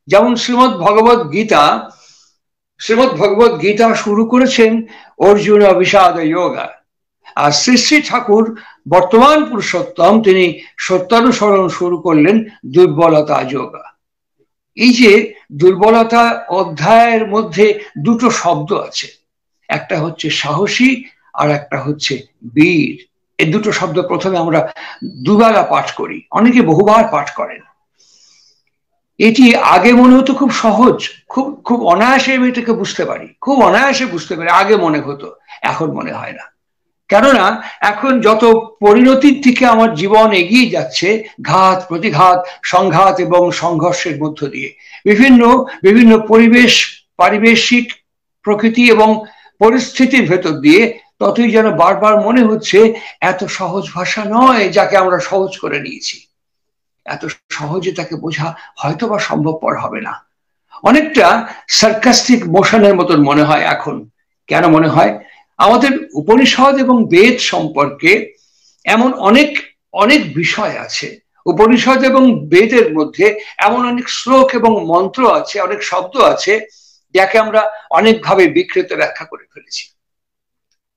যেমন শ্রীমদ্ ভগবত গীতা শুরু করেছেন অর্জুন বিষাদ যোগা, আর শ্রী শ্রী ঠাকুর বর্তমান পুরুষোত্তম তিনি সত্যানুসরণ শুরু করলেন দুর্বলতা যোগা। এই যে দুর্বলতা অধ্যায়ের মধ্যে দুটো শব্দ আছে, একটা হচ্ছে সাহসী আর একটা হচ্ছে বীর। এই দুটো শব্দ প্রথমে আমরা দুবেলা পাঠ করি, অনেকে বহুবার পাঠ করেন। এটি আগে মনে হতো খুব সহজ, খুব খুব অনায়াসে আমি এটাকে বুঝতে পারি, খুব অনায়াসে বুঝতে পারি, আগে মনে হতো, এখন মনে হয় না। কেননা এখন যত পরিণতির দিকে আমার জীবন এগিয়ে যাচ্ছে, ঘাত প্রতিঘাত, সংঘাত এবং সংঘর্ষের মধ্য দিয়ে, বিভিন্ন বিভিন্ন পারিবেশিক প্রকৃতি এবং পরিস্থিতির ভেতর দিয়ে, ততই যেন বারবার মনে হচ্ছে এত সহজ ভাষা নয় যাকে আমরা সহজ করে নিয়েছি, এত সহজে তাকে বোঝা হয়তো বা সম্ভবপর হবে না। অনেকটা সার্কাস্টিক মোশনের মতন মনে হয় এখন। কেন মনে হয়? আমাদের উপনিষদ এবং বেদ সম্পর্কে এমন অনেক অনেক বিষয় আছে, উপনিষদ এবং বেদের মধ্যে এমন অনেক শ্লোক এবং মন্ত্র আছে, অনেক শব্দ আছে যাকে আমরা অনেকভাবে বিকৃত ব্যাখ্যা করে ফেলেছি।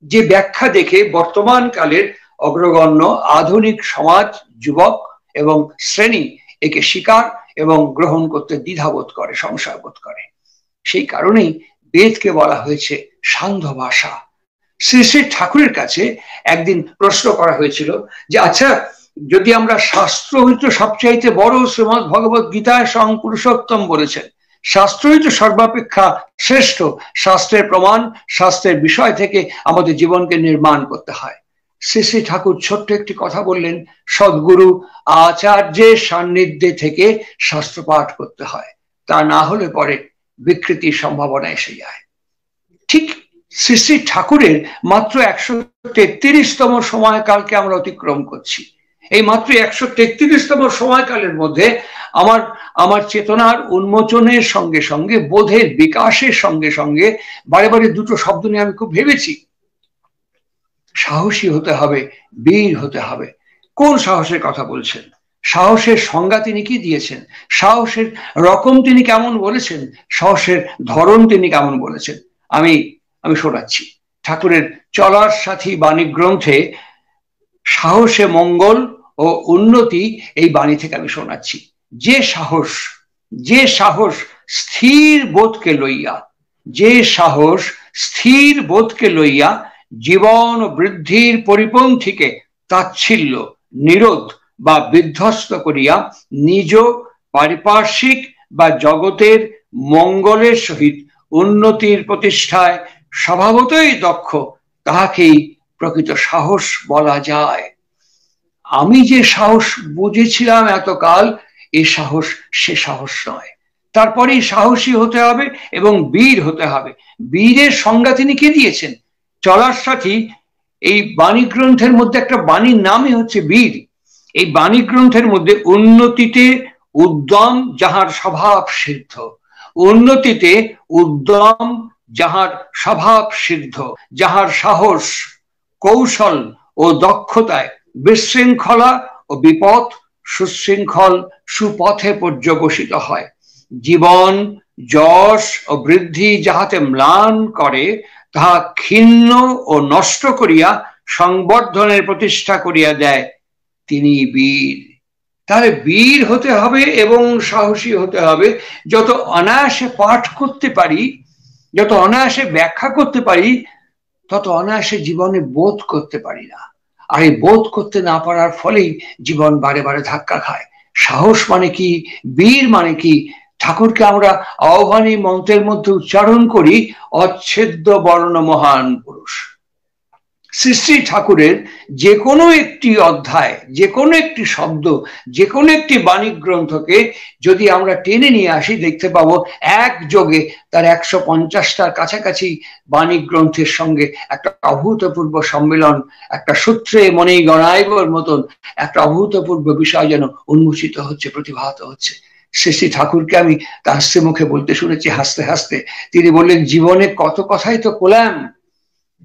যে ব্যাখ্যা দেখে বর্তমান কালের অগ্রগণ্য আধুনিক সমাজ, যুবক এবং শ্রেণী একে স্বীকার এবং গ্রহণ করতে দ্বিধাবোধ করে, সংশয় বোধ করে। সেই কারণেই বেদকে বলা হয়েছে সান্ধ্য ভাষা। শ্রী শ্রী ঠাকুরের কাছে একদিন প্রশ্ন করা হয়েছিল যে আচ্ছা, যদি আমরা শাস্ত্রই তো সবচাইতে বড়, শ্রীমদ্ ভগবত গীতায় স্বয়ং পুরুষোত্তম বলেছেন শাস্ত্রই তো সর্বাপেক্ষা শ্রেষ্ঠ, শাস্ত্রের প্রমাণ, শাস্ত্রের বিষয় থেকে আমাদের জীবনকে নির্মাণ করতে হয়। শ্রী শ্রী ঠাকুর ছোট্ট একটি কথা বললেন, সদ্গুরু আচার্যের সান্নিধ্যে থেকে শাস্ত্র পাঠ করতে হয়, তা না হলে পরে বিকৃতির সম্ভাবনা এসে যায়। ঠিক শ্রী শ্রী ঠাকুরের মাত্র 133তম সময়কালকে আমরা অতিক্রম করছি। এই মাত্র 133তম সময়কালের মধ্যে আমার চেতনার উন্মোচনের সঙ্গে সঙ্গে, বোধের বিকাশের সঙ্গে সঙ্গে বারে বারে দুটো শব্দ নিয়ে আমি খুব ভেবেছি। সাহসী হতে হবে, বীর হতে হবে। কোন সাহসের কথা বলছেন? সাহসের সংজ্ঞা তিনি কি দিয়েছেন? সাহসের রকম তিনি কেমন বলেছেন? সাহসের ধরন তিনি কেমন বলেছেন? আমি শোনাচ্ছি। ঠাকুরের চলার সাথী বাণী গ্রন্থে সাহসে মঙ্গল ও উন্নতি, এই বাণী থেকে আমি শোনাচ্ছি। যে সাহস স্থির বোধকে লইয়া, যে সাহস স্থির বোধকে লইয়া জীবন ও বৃদ্ধির পরিপন্থীকে তাচ্ছিল্য, নিরোধ বা বিধ্বস্ত করিয়া নিজ পারিপার্শ্বিক বা জগতের মঙ্গলের সহিত উন্নতির প্রতিষ্ঠায় স্বভাবতই দক্ষ, তাহাকেই প্রকৃত সাহস বলা যায়। আমি যে সাহস বুঝেছিলাম এতকাল, এই সাহস সে সাহস নয়। তারপরে সাহসী হতে হবে এবং বীর হতে হবে। বীরের সংজ্ঞা তিনি কে দিয়েছেন? চলার সাথী এই বাণী গ্রন্থের মধ্যে একটা বাণীর নামই হচ্ছে বীর। এই বাণী গ্রন্থের মধ্যে উন্নতিতে উদ্যম যাহার স্বভাব সিদ্ধ, উন্নতিতে উদ্যম যাহার স্বভাব সিদ্ধ, যাহার সাহস, কৌশল ও দক্ষতায় বিশৃঙ্খলা ও বিপদ সুশৃঙ্খল সুপথে পর্যবসিত হয়, জীবন যশ ও বৃদ্ধি যাহাতে ম্লান করে, তাহা ক্ষীণ ও নষ্ট করিয়া সংবর্ধনের প্রতিষ্ঠা করিয়া দেয়, তিনি বীর। তাহলে বীর হতে হবে এবং সাহসী হতে হবে। যত অনায়াসে পাঠ করতে পারি, যত অনায়াসে ব্যাখ্যা করতে পারি, তত অনায়াসে জীবনে বোধ করতে পারি না। আর এই বোধ করতে না পারার ফলেই জীবন বারে বারে ধাক্কা খায়। সাহস মানে কি, বীর মানে কি, ঠাকুরকে আমরা আহ্বানী মন্ত্রের মধ্যে উচ্চারণ করি, অচ্ছেদ্য বর্ণ মহান পুরুষ। শ্রী শ্রী ঠাকুরের যে কোনো একটি অধ্যায়, যে কোনো একটি শব্দ, যে কোনো একটি বাণী গ্রন্থকে যদি আমরা টেনে নিয়ে আসি, দেখতে পাবো একযোগে তার 150টার কাছাকাছি বাণী গ্রন্থের সঙ্গে একটা অভূতপূর্ব সম্মেলন, একটা সূত্রে মনেই গণাইবর মতন একটা অভূতপূর্ব বিষয় যেন উন্মোচিত হচ্ছে, প্রতিভাত হচ্ছে। শ্রী শ্রী ঠাকুরকে আমি তার হাসি মুখে বলতে শুনেছি, হাসতে হাসতে তিনি বললেন, জীবনে কত কথাই তো বললাম,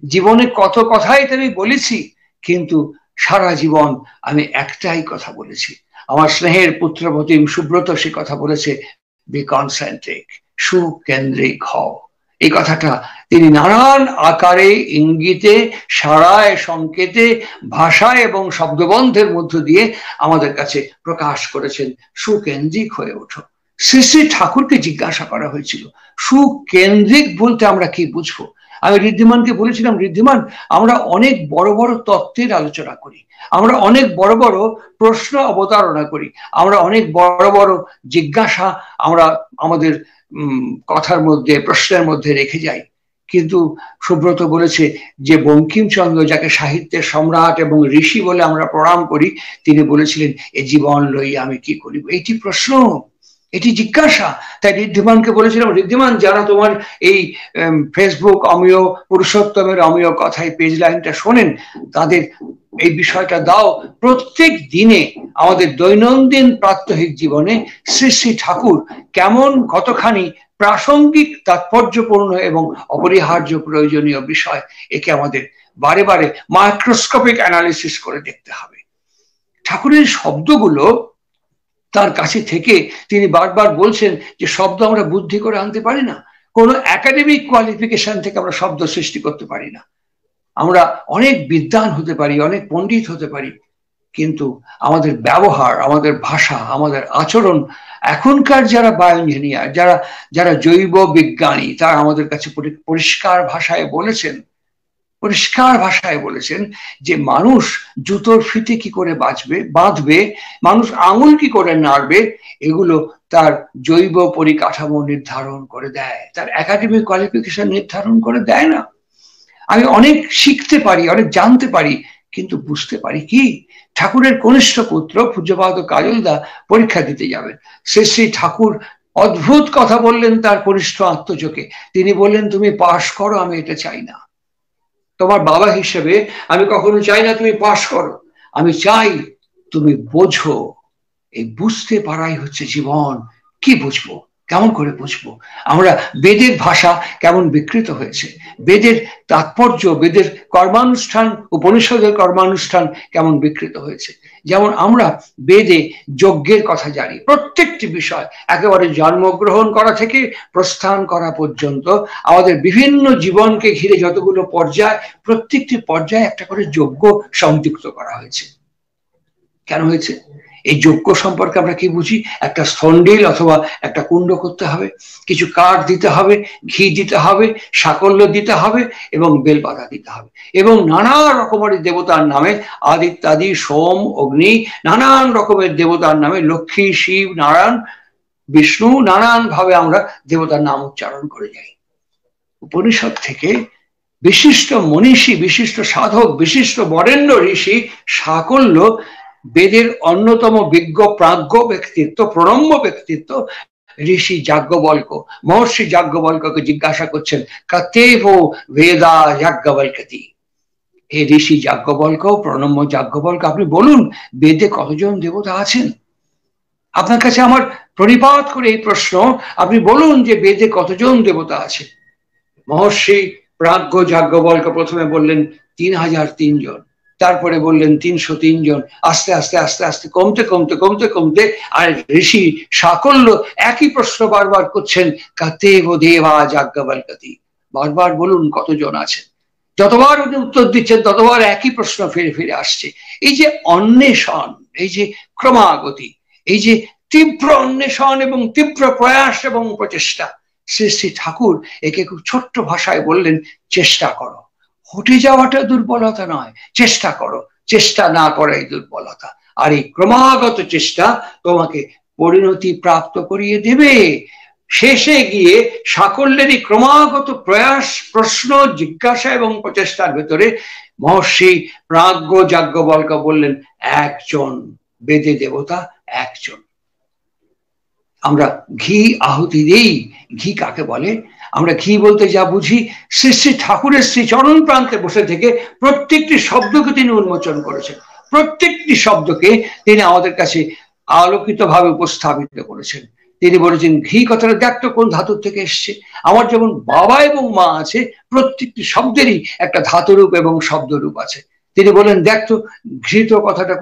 জীবনে কত কথাই তো আমি বলেছি, কিন্তু সারা জীবন আমি একটাই কথা বলেছি। আমার স্নেহের পুত্রবতী সুব্রত সে কথা বলেছে, বি কনসেন্ট্রিক, সুকেন্দ্রিক হও। এই কথাটা তিনি নানান আকারে, ইঙ্গিতে, সাড়ায়, সংকেতে, ভাষায় এবং শব্দবন্ধের মধ্য দিয়ে আমাদের কাছে প্রকাশ করেছেন। সুকেন্দ্রিক হয়ে ওঠো। শ্রী শ্রী ঠাকুরকে জিজ্ঞাসা করা হয়েছিল সুকেন্দ্রিক বলতে আমরা কি বুঝবো। আমি ঋদ্ধিমানকে বলেছিলাম, ঋদ্ধিমান, আমরা অনেক বড় বড় তত্ত্বের আলোচনা করি, আমরা অনেক বড় বড় প্রশ্ন অবতারণা করি, আমরা অনেক বড় বড় জিজ্ঞাসা আমরা আমাদের কথার মধ্যে, প্রশ্নের মধ্যে রেখে যাই। কিন্তু সুব্রত বলেছে যে বঙ্কিমচন্দ্র, যাকে সাহিত্যের সম্রাট এবং ঋষি বলে আমরা প্রণাম করি, তিনি বলেছিলেন এ জীবন লইয়া আমি কি করিব। এটি প্রশ্ন, এটি জিজ্ঞাসা। তাই ঋদ্ধিমানকে বলেছিলাম, ঋদ্ধিমান, যারা তোমার এই ফেসবুক অমিয় পুরুষোত্তমের অমিয় কথায় পেজ লাইনটা শোনেন, তাদের এই বিষয়টা দাও। প্রত্যেক দিনে আমাদের দৈনন্দিন প্রাত্যহিক জীবনে শ্রী শ্রী ঠাকুর কেমন, কতখানি প্রাসঙ্গিক, তাৎপর্যপূর্ণ এবং অপরিহার্য প্রয়োজনীয় বিষয়, একে আমাদের বারে বারে মাইক্রোস্কোপিক অ্যানালিসিস করে দেখতে হবে। ঠাকুরের শব্দগুলো তার কাছে থেকে তিনি বারবার বলছেন যে শব্দ আমরা বুদ্ধি করে আনতে পারি না, কোনো একাডেমিক কোয়ালিফিকেশন থেকে আমরা শব্দ সৃষ্টি করতে পারি না। আমরা অনেক বিদ্বান হতে পারি, অনেক পণ্ডিত হতে পারি, কিন্তু আমাদের ব্যবহার, আমাদের ভাষা, আমাদের আচরণ, এখনকার যারা বায়ো ইঞ্জিনিয়ার, যারা জৈব বিজ্ঞানী, তারা আমাদের কাছে পরিষ্কার ভাষায় বলেছেন যে মানুষ জুতোর ফিতে কি করে বাঁধবে, মানুষ আঙুল কি করে নাড়বে, এগুলো তার জৈব পরিকাঠামো নির্ধারণ করে দেয়, তার একাডেমিক কোয়ালিফিকেশন নির্ধারণ করে দেয় না। আমি অনেক শিখতে পারি, অনেক জানতে পারি, কিন্তু বুঝতে পারি কি? ঠাকুরের কনিষ্ঠ পুত্র পূজ্যপাদ কাজলদা পরীক্ষা দিতে যাবেন, শ্রী শ্রী ঠাকুর অদ্ভুত কথা বললেন তার কনিষ্ঠ আত্মযোগে। তিনি বললেন, তুমি পাশ করো, আমি এটা চাই না। তোমার বাবা হিসেবে আমি কখনো চাই না তুমি পাশ করো, আমি চাই তুমি বোঝো। এই বুঝতে পারাই হচ্ছে জীবন। কি বুঝবো, কেমন করে বুঝবো? আমরা বেদের ভাষা কেমন বিকৃত হয়েছে, বেদের তাৎপর্য, বেদের কর্মানুষ্ঠান, উপনিষদের কর্মানুষ্ঠান কেমন বিকৃত হয়েছে। যেমন আমরা বেদে যজ্ঞের কথা জানি, প্রত্যেকটি বিষয়, একেবারে জন্মগ্রহণ করা থেকে প্রস্থান করা পর্যন্ত আমাদের বিভিন্ন জীবনকে ঘিরে যতগুলো পর্যায়, প্রত্যেকটি পর্যায়ে একটা করে যজ্ঞ সংযুক্ত করা হয়েছে। কেন হয়েছে? এই যজ্ঞ সম্পর্কে আমরা কি বুঝি? একটা স্থন্ডিল অথবা একটা কুণ্ড করতে হবে, কিছু কাঠ দিতে হবে, ঘি দিতে হবে, সাকল্য দিতে হবে এবং বেলপাতা দিতে হবে, এবং নানা রকমের দেবতার নামে, আদিত্যাদি, সোম, অগ্নি, নানান রকমের দেবতার নামে, লক্ষ্মী, শিব, নারায়ণ, বিষ্ণু, নানান ভাবে আমরা দেবতার নাম উচ্চারণ করে যাই। উপনিষদ থেকে বিশিষ্ট মনীষী, বিশিষ্ট সাধক, বিশিষ্ট বরেণ্য ঋষি সাকল্য, বেদের অন্যতম বিজ্ঞ প্রাজ্ঞ ব্যক্তিত্ব, প্রণম্য ব্যক্তিত্ব ঋষি যাজ্ঞবল্ক, মহর্ষি যাজ্ঞবল্ককে জিজ্ঞাসা করছেন, কতেভ বেদা যাজ্ঞবল্কতি। হে ঋষি যাজ্ঞবল্ক, প্রণম্য যাজ্ঞবল্ক, আপনি বলুন বেদে কতজন দেবতা আছেন? আপনার কাছে আমার প্রণিপাত করে এই প্রশ্ন, আপনি বলুন যে বেদে কতজন দেবতা আছে? মহর্ষি প্রাজ্ঞ যাজ্ঞবল্ক প্রথমে বললেন 3003 জন, তারপরে বললেন 303 জন, আস্তে আস্তে আস্তে আস্তে কমতে কমতে কমতে কমতে, আর ঋষি সাকল্য একই প্রশ্ন বারবার করছেন, কতেভ দেবা যাজ্ঞবল্কতি, বারবার বলুন কতজন আছেন। যতবার উনি উত্তর দিচ্ছেন ততবার একই প্রশ্ন ফিরে ফিরে আসছে। এই যে অন্বেষণ, এই যে ক্রমাগতি, এই যে তীব্র অন্বেষণ এবং তীব্র প্রয়াস এবং প্রচেষ্টা, শ্রী শ্রী ঠাকুর একে খুব ছোট্ট ভাষায় বললেন, চেষ্টা করো। হটে যাওয়াটা দুর্বলতা নয়, চেষ্টা করো, চেষ্টা না করাই দুর্বলতা। আর এই ক্রমাগত চেষ্টা তোমাকে পরিণতি প্রাপ্ত করিয়ে দেবে। শেষে গিয়ে সাকল্যেরই ক্রমাগত প্রয়াস, প্রশ্ন, জিজ্ঞাসা এবং প্রচেষ্টার ভেতরে মহর্ষি প্রাজ্ঞ যাজ্ঞবল্ক বললেন, একজন বেদে দেবতা একজন। আমরা ঘি আহুতি দেই। ঘি কাকে বলে? আমরা ঘি বলতে যা বুঝি, শ্রী শ্রী ঠাকুরের শ্রী চরণ প্রান্তে বসে থেকে প্রত্যেকটি শব্দকে তিনি উন্মোচন করেছেন, প্রত্যেকটি শব্দকে তিনি আমাদের কাছে আলোকিত ভাবে উপস্থাপিত করেছেন। তিনি বলেছেন, ঘি কথাটা দেখ তো কোন ধাতুর থেকে এসছে। আমার যেমন বাবা এবং মা আছে, প্রত্যেকটি শব্দেরই একটা ধাতুরূপ এবং শব্দরূপ আছে। তিনি বলেন, দেখ তো ঘৃত কথাটা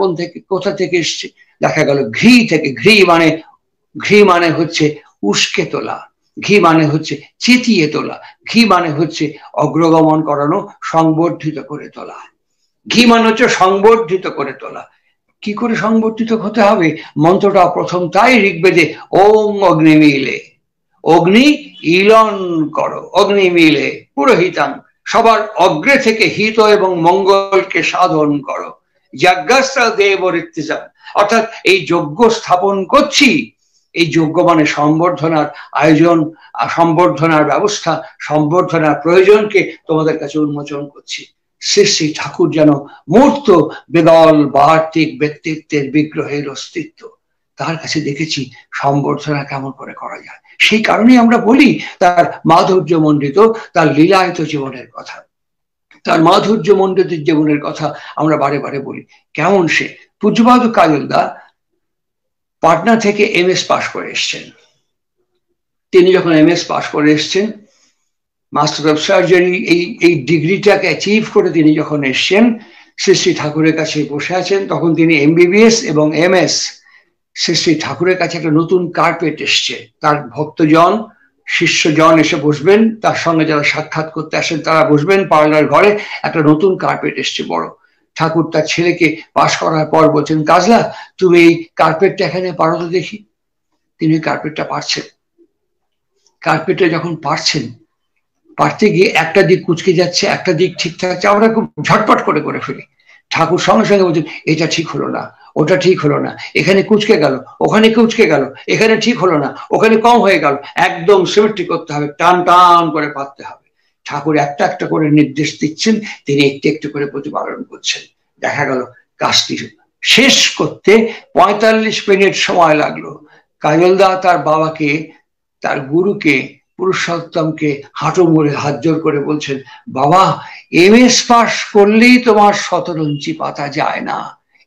কোথা থেকে এসছে। দেখা গেল ঘি থেকে। ঘি মানে হচ্ছে উস্কে তোলা, ঘি মানে হচ্ছে চেতিয়ে তোলা, ঘি মানে হচ্ছে অগ্রগমন করানো, সংবর্ধিত করে তোলা। ঘি মানে হচ্ছে সংবর্ধিত করে তোলা। কি করে সংবর্ধিত হতে হবে? মন্ত্রটা প্রথম তাই ঋগ্বেদে, ওম অগ্নিমিলে, অগ্নি ইলন করো, অগ্নিমিলে পুরোহিতাং, সবার অগ্রে থেকে হিত এবং মঙ্গলকে সাধন করো, যজ্ঞাস্ত্র দেব ঋত্বিজা, অর্থাৎ এই যজ্ঞ স্থাপন করছি, এই যজ্ঞ মানে সম্বর্ধনার আয়োজন, সম্বর্ধনার ব্যবস্থা, সম্বর্ধনার প্রয়োজনকে তোমাদের কাছে উন্মোচন করছি। শ্রী শ্রী ঠাকুর যেন মূর্ত বিরল বার্তিক ব্যক্তিত্বের বিগ্রহের অস্তিত্ব, তার কাছে দেখেছি সম্বর্ধনা কেমন করে করা যায়। সেই কারণে আমরা বলি তার মাধুর্য মণ্ডিত, তার লীলায়িত জীবনের কথা, তার মাধুর্য মণ্ডিত জীবনের কথা আমরা বারে বারে বলি। কেমন সে পূজ্যপাদ কাজলদা পাটনা থেকে MS পাশ করে এসছেন। তিনি যখন MS পাশ করে এসছেন, মাস্টার অফ সার্জারি এই ডিগ্রিটাকে অ্যাচিভ করে তিনি যখন এসছেন, শ্রী শ্রী ঠাকুরের কাছে বসে আছেন, তখন তিনি MBBS এবং MS। শ্রী শ্রী ঠাকুরের কাছে একটা নতুন কার্পেট এসছে, তার ভক্তজন শিষ্যজন এসে বসবেন, তার সঙ্গে যারা সাক্ষাৎ করতে আসেন তারা বসবেন, পার্লার ঘরে একটা নতুন কার্পেট এসছে বড়। ঠাকুর তার ছেলেকে পাশ করার পর বলছেন, কাজলা তুমি এই কার্পেটটা এখানে পারো তো দেখি। তিনি কার্পেটটা পারছেন। কার্পেটে যখন পারছেন, পারতে গিয়ে একটা দিক কুচকে যাচ্ছে, একটা দিক ঠিক থাকছে, আমরা খুব ঝটপট করে করে ফেলি। ঠাকুর সঙ্গে সঙ্গে বলছেন, এটা ঠিক হলো না, ওটা ঠিক হলো না, এখানে কুচকে গেল, ওখানে কুচকে গেল, এখানে ঠিক হলো না, ওখানে কম হয়ে গেল, একদম সিমেট্রি করতে হবে, টান টান করে পারতে হবে। ঠাকুর একটা একটা করে নির্দেশ দিচ্ছেন, তিনি একটু একটু করে প্রতিপালন করছেন। দেখা গেল কাজটি শেষ করতে 45 মিনিট সময় লাগলো। কাজলদা তার বাবাকে, তার গুরুকে, পুরুষোত্তমকে হাঁটু মুড়ে হাত জোর করে বলছেন, বাবা MS পাস করলেই তোমার 17 ইঞ্চি পাতা যায় না,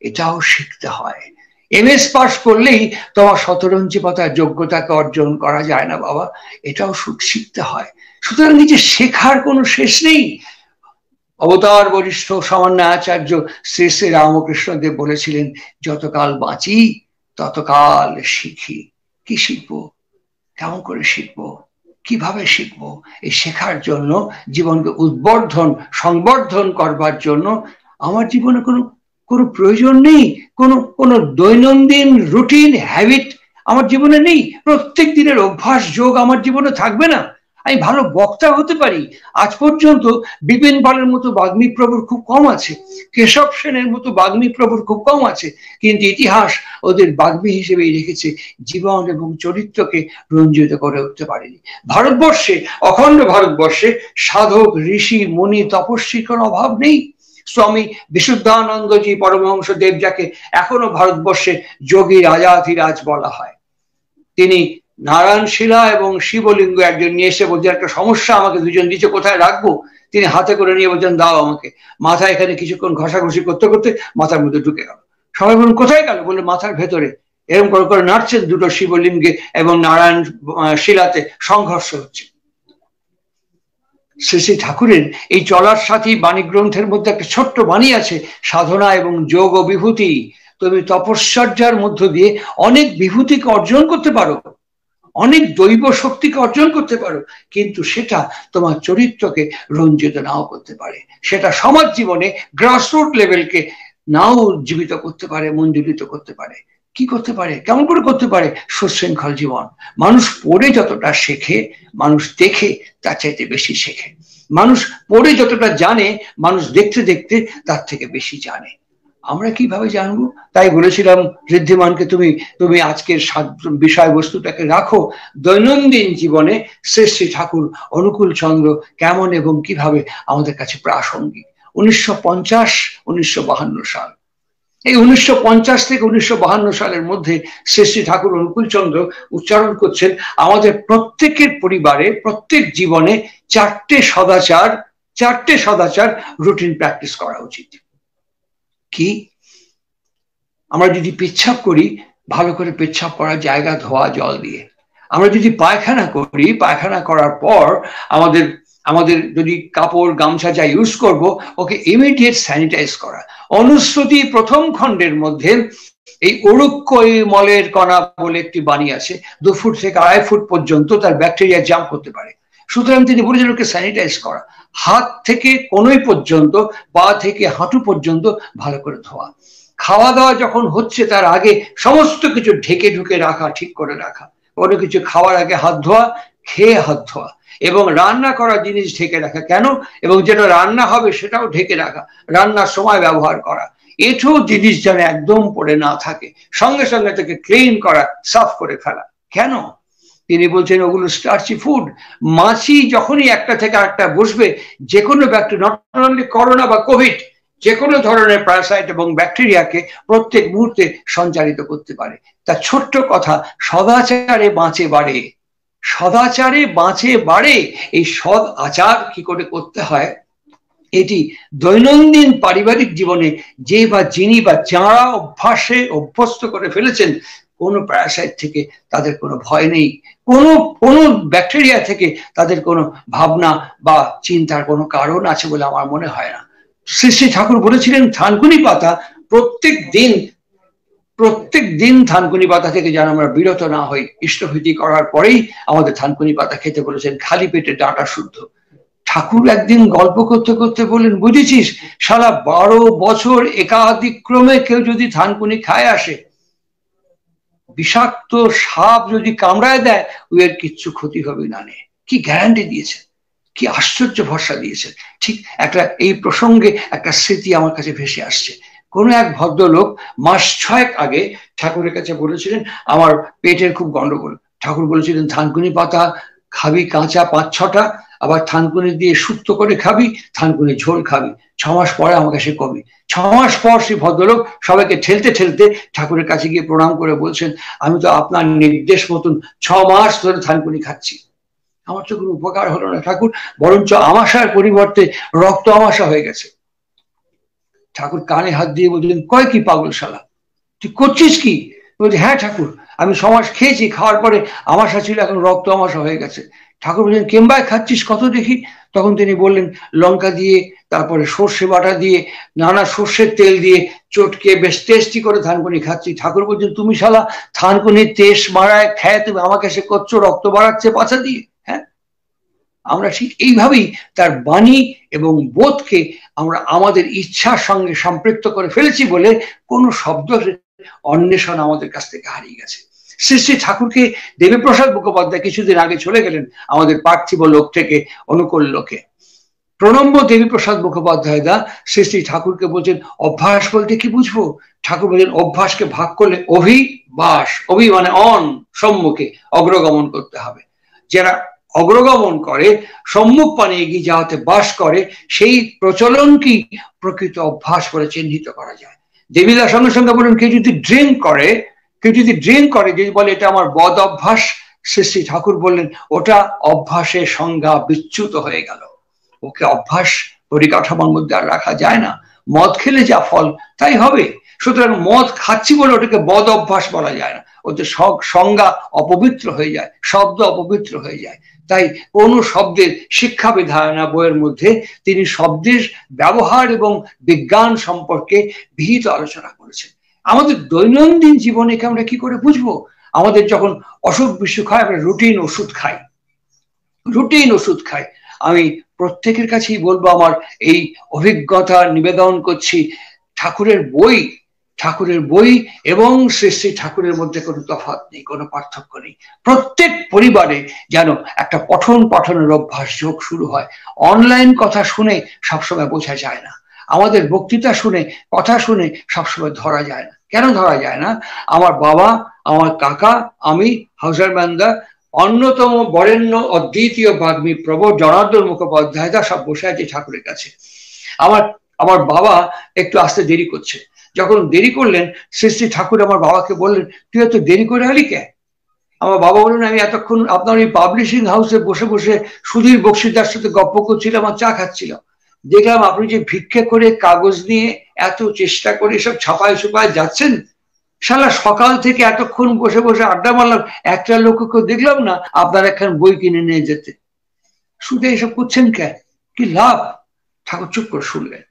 এটাও শিখতে হয়। MS পাস করলেই তোমার 17 ইঞ্চি পাতার যোগ্যতাকে অর্জন করা যায় না বাবা, এটাও শিখতে হয়। সুতরাং নিজে শেখার কোনো শেষ নেই। অবতার বরিষ্ঠ সামান্য আচার্য শ্রী শ্রী রামকৃষ্ণদেব বলেছিলেন, যতকাল বাঁচি ততকাল শিখি। কি শিখবো, কেমন করে শিখবো, কিভাবে শিখবো? এই শেখার জন্য, জীবনকে উদ্বর্ধন সংবর্ধন করবার জন্য আমার জীবনে কোনো প্রয়োজন নেই, কোনো দৈনন্দিন রুটিন হ্যাবিট আমার জীবনে নেই, প্রত্যেক দিনের অভ্যাস যোগ আমার জীবনে থাকবে না। আমি ভালো বক্তা হতে পারি, আজ পর্যন্ত বিপিন পালের মতো বাগ্মী প্রভুর খুব কম আছে, কেশব সেনের মতো বাগ্মী প্রভুর খুব কম আছে, কিন্তু ইতিহাস ওদের বাগ্মী হিসেবেই রেখেছে, জীবন এবং চরিত্রকে রঞ্জিত করে উঠতে পারেনি। ভারতবর্ষে, অখণ্ড ভারতবর্ষে সাধক ঋষি মুনি তপস্বীর কোনো অভাব নেই। স্বামী বিশুদ্ধানন্দজি পরমহংস দেব, যাকে এখনো ভারতবর্ষে যোগী রাজাধিরাজ বলা হয়, তিনি নারায়ণ শিলা এবং শিবলিঙ্গ একজন নিয়ে এসে বলছেন, একটা সমস্যা আমাকে দুজন দিচ্ছে, কোথায় রাখবো? তিনি হাতে করে নিয়ে বলছেন, দাও আমাকে। মাথা এখানে কিছুক্ষণ ঘষাঘষি করতে করতে মাথার মধ্যে ঢুকে গেল। সবাই বলুন কোথায় গেল? বললে মাথার ভেতরে। এরকম করে করে নাড়ছেন, দুটো শিবলিঙ্গে এবং নারায়ণ শিলাতে সংঘর্ষ হচ্ছে। শ্রী শ্রী ঠাকুরের এই চলার সাথী বাণী গ্রন্থের মধ্যে একটা ছোট্ট বাণী আছে, সাধনা এবং যোগ ও বিভূতি। তুমি তপস্যার মধ্য দিয়ে অনেক বিভূতিকে অর্জন করতে পারো, অনেক দৈব শক্তিকে অর্জন করতে পারো, কিন্তু সেটা তোমার চরিত্রকে রঞ্জিত নাও করতে পারে, সেটা সমাজ জীবনে গ্রাসরুট লেভেলকে নাও উজ্জীবিত করতে পারে, মঞ্জুরিত করতে পারে। কি করতে পারে, কেমন করে করতে পারে? সুশৃঙ্খল জীবন। মানুষ পড়ে যতটা শেখে, মানুষ দেখে তার চাইতে বেশি শেখে। মানুষ পড়ে যতটা জানে, মানুষ দেখতে দেখতে তার থেকে বেশি জানে। আমরা কিভাবে জানবো? তাই বলেছিলাম ঋদ্ধিমানকে, তুমি আজকের বিষয়বস্তুটাকে রাখো দৈনন্দিন জীবনে শ্রী শ্রী ঠাকুর অনুকূল চন্দ্র কেমন এবং কিভাবে আমাদের কাছে প্রাসঙ্গিক। 1950-1952 সাল, এই 1950 থেকে 1952 সালের মধ্যে শ্রী শ্রী ঠাকুর অনুকূল চন্দ্র উচ্চারণ করছেন, আমাদের প্রত্যেকের পরিবারে, প্রত্যেক জীবনে 4টে সদাচার রুটিন প্র্যাকটিস করা উচিত। কি? আমরা যদি পেচ্ছাপ করি, ভালো করে পেচ্ছাপ করার জায়গা ধোয়া জল দিয়ে। আমরা যদি পায়খানা করি, পায়খানা করার পর আমাদের যদি কাপড় গামছা যা ইউজ করব, ওকে ইমিডিয়েট স্যানিটাইজ করা। অনুশ্রুতি প্রথম খণ্ডের মধ্যে এই ওরুক্কই মলের কণা বলে একটি বাণী আছে, 2 ফুট থেকে 2.5 ফুট পর্যন্ত তার ব্যাকটেরিয়া জাম্প করতে পারে। সুতরাং তিনি বলেছেন ওকে স্যানিটাইজ করা, হাত থেকে কোনোই পর্যন্ত, পা থেকে হাঁটু পর্যন্ত ভালো করে ধোয়া, খাওয়া দাওয়া যখন হচ্ছে তার আগে সমস্ত কিছু ঢেকে ঢুকে রাখা, ঠিক করে রাখা, কোনো কিছু খাওয়ার আগে হাত ধোয়া, খেয়ে হাত ধোয়া, এবং রান্না করা জিনিস ঢেকে রাখা। কেন? এবং যেটা রান্না হবে সেটাও ঢেকে রাখা, রান্নার সময় ব্যবহার করা। এঠো জিনিস যেন একদম পড়ে না থাকে, সঙ্গে সঙ্গে তাকে ক্লিন করা, সাফ করে ফেলা। কেন? তিনি বলছেন ওগুলো স্টার্চি ফুড। মাছি যখনই একটা থেকে আরেকটা বসবে, যে কোনো ব্যাকটেরিয়া, নট অনলি করোনা বা কোভিড, যে কোনো ধরনের প্যারাসাইট এবং ব্যাকটেরিয়াকে প্রত্যেক মুহূর্তে সঞ্চারিত করতে পারে। তার ছোট্ট কথা, সদাচারে বাঁচে বাড়ে, সদাচারে বাঁচে বাড়ে। এই সদ আচার কি করে করতে হয়, এটি দৈনন্দিন পারিবারিক জীবনে যে বা যিনি বা যারা অভ্যাসে অভ্যস্ত করে ফেলেছেন, কোনো প্যারাসাইট থেকে তাদের কোনো ভয় নেই, কোনো ব্যাকটেরিয়া থেকে তাদের কোনো ভাবনা বা চিন্তার কোনো কারণ আছে বলে আমার মনে হয় না। শ্রী শ্রী ঠাকুর বলেছিলেন থানকুনি পাতা প্রত্যেক দিন থানকুনি পাতা থেকে যেন আমরা বিরত না হই। ইষ্টভীতি করার পরেই আমাদের থানকুনি পাতা খেতে বলেছেন, খালি পেটে ডাঁটা শুদ্ধ। ঠাকুর একদিন গল্প করতে করতে বললেন, বুঝেছিস সারা 12 বছর একাধিক ক্রমে কেউ যদি থানকুনি খায় আসে, বিষাক্ত সাপ যদি কামড়ায় দেয় এর কিচ্ছু ক্ষতি হবে না। কি গ্যারান্টি দিয়েছে, কি আশ্চর্য ভরসা দিয়েছে। ঠিক একটা এই প্রসঙ্গে একটা স্মৃতি আমার কাছে ভেসে আসছে। কোন এক ভদ্রলোক মাস 6 আগে ঠাকুরের কাছে বলেছিলেন আমার পেটের খুব গন্ডগোল। ঠাকুর বলেছিলেন থানকুনি পাতা খাবি কাঁচা 5-6টা, আবার থানকুনি দিয়ে শুক্তো করে খাবি, থানকুনি ঝোল খাবি। 6 মাস পরে আমাকে সে কবি। 6 মাস পর সেই ভদ্রলোক সবাইকে ঠেলতে ঠেলতে ঠাকুরের কাছে গিয়ে প্রণাম করে বলছেন, আমি তো আপনার নির্দেশ মতন 6 মাস ধরে থানকুনি খাচ্ছি, আমার তো কোনো উপকার হলো না ঠাকুর, বরঞ্চ আমাশার পরিবর্তে রক্ত আমাশা হয়ে গেছে। ঠাকুর কানে হাত দিয়ে বললেন, কয় কি পাগল শালা, তুই করছিস কি? বলছে, হ্যাঁ ঠাকুর, আমি 6 মাস খেয়েছি, খাওয়ার পরে আমাশা ছিল, এখন রক্ত আমাশা হয়ে গেছে। ঠাকুর বললেন, কেমবায় খাচ্ছিস কত দেখি? তখন তিনি বললেন, লঙ্কা দিয়ে, তারপরে সর্ষে বাটা দিয়ে, নানা সর্ষের তেল দিয়ে চটকে বেশ টেস্টি করে থানকুনি খাচ্ছি। ঠাকুর বলছেন, তুমি শালা থানকুনির তেজ মারায় খায় তুমি আমাকে সে করছো রক্ত বাড়াচ্ছে পাছা দিয়ে? হ্যাঁ, আমরা ঠিক এইভাবেই তার বাণী এবং বোধকে আমরা আমাদের ইচ্ছার সঙ্গে সম্পৃক্ত করে ফেলেছি বলে কোনো শব্দ অন্বেষণ আমাদের কাছ থেকে হারিয়ে গেছে। শ্রী শ্রী ঠাকুরকে দেবীপ্রসাদ মুখোপাধ্যায় কিছুদিন আগে চলে গেলেন আমাদের পার্থিব লোক থেকে অনুকূল লোকে। প্রণম্য দেবীপ্রসাদ মুখোপাধ্যায় দা শ্রী শ্রী ঠাকুরকে বলছেন, অভ্যাস বলতে কি বুঝবো? ঠাকুর বলছেন, অভ্যাসকে ভাগ করলে অভিবাস, অভি মানে অন, সম্মুখে অগ্রগমন করতে হবে। যারা অগ্রগমন করে, সম্মুখ পানে এগিয়ে যাওয়াতে বাস করে, সেই প্রচলন কি প্রকৃত অভ্যাস বলে চিহ্নিত করা যায়। দেবীদার সঙ্গে সঙ্গে বলুন, কেউ যদি ড্রিঙ্ক করে, যদি বলে এটা আমার বদ অভ্যাস, শ্রী শ্রী ঠাকুর বললেন ওটা অভ্যাসের সংজ্ঞা বিচ্যুত হয়ে গেল, ওকে অভ্যাস পরিকাঠামোর মধ্যে আর রাখা যায় না। মদ খেলে যা ফল তাই হবে। সুতরাং মদ খাচ্ছি বলে ওটাকে বদ অভ্যাস বলা যায় না, ওতে সংজ্ঞা অপবিত্র হয়ে যায়, শব্দ অপবিত্র হয়ে যায়। তাই কোন শব্দের শিক্ষা বিধায়না বইয়ের মধ্যে তিনি শব্দের ব্যবহার এবং বিজ্ঞান সম্পর্কে বিহিত আলোচনা করেছেন। আমাদের দৈনন্দিন জীবনে আমরা কি করে বুঝবো? আমাদের যখন অসুখ বিসুখ হয় আমরা রুটিন ওষুধ খাই। আমি প্রত্যেকের কাছেই বলবো, আমার এই অভিজ্ঞতা নিবেদন করছি, ঠাকুরের বই এবং শ্রী শ্রী ঠাকুরের মধ্যে কোনো তফাৎ নেই, কোনো পার্থক্য নেই। প্রত্যেক পরিবারে যেন একটা পঠনের অভ্যাস যোগ শুরু হয়। অনলাইন কথা শুনে সবসময় বোঝা যায় না, আমাদের বক্তৃতা শুনে, কথা শুনে সবসময় ধরা যায় না। কেন ধরা যায় না? আমার বাবা, আমার কাকা, আমি, হাউজারম্যানদা, অন্যতম বরেণ্য অদ্বিতীয় বাগ্মী প্রভু জনার্দন মুখোপাধ্যায় দা সব বসে আছে ঠাকুরের কাছে। আমার বাবা একটু আসতে দেরি করছে। যখন দেরি করলেন, শ্রী শ্রী ঠাকুর আমার বাবাকে বললেন, তুই এত দেরি করে আলি কে? আমার বাবা বললেন, আমি এতক্ষণ আপনার ওই পাবলিশিং হাউসে বসে বসে সুধীর বক্সিদার সাথে গপ্প করছিলাম আর চা খাচ্ছিলাম, দেখলাম আপনি যে ভিক্ষে করে কাগজ নিয়ে এত চেষ্টা করে সব ছাপায় ছুপায় যাচ্ছেন, শালা সকাল থেকে এতক্ষণ বসে বসে আড্ডা মারলাম, একটা লোককে দেখলাম না আপনার একখান বই কিনে নিয়ে যেতে। শুধু এসব করছেন কেন, কি লাভ? ঠাকুর চুপ করে শুনলেন।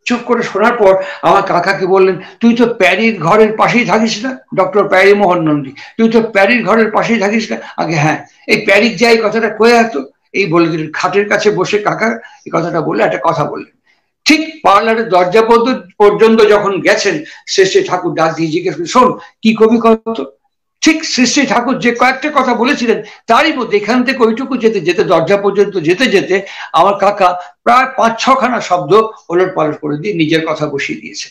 চুপ করে শোনার পর আমার কাকাকে বললেন, তুই তো প্যারির ঘরের পাশেই থাকিস না, ডক্টর প্যারি মোহন নন্দী, তুই তো প্যারির ঘরের পাশেই থাকিস না? আগে হ্যাঁ, এই প্যারির যাই কথাটা কয়ে আসতো, এই বলে দিলেন। খাটের কাছে বসে কাকা এই কথাটা বললে, একটা কথা বললেন। ঠিক পার্লারের দরজা পর্যন্ত যখন গেছেন, শ্রী শ্রী ঠাকুর ডাক দিয়ে জিজ্ঞেস করে, শোন কি কবি কত? ঠিক শ্রী শ্রী ঠাকুর যে কয়েকটা কথা বলেছিলেন তারই মধ্যে এখান থেকে ওইটুকু যেতে যেতে, দরজা পর্যন্ত যেতে যেতে আমার কাকা প্রায় 5-6 খানা শব্দ ওলট পালট করে দিয়ে নিজের কথা বসিয়ে দিয়েছে।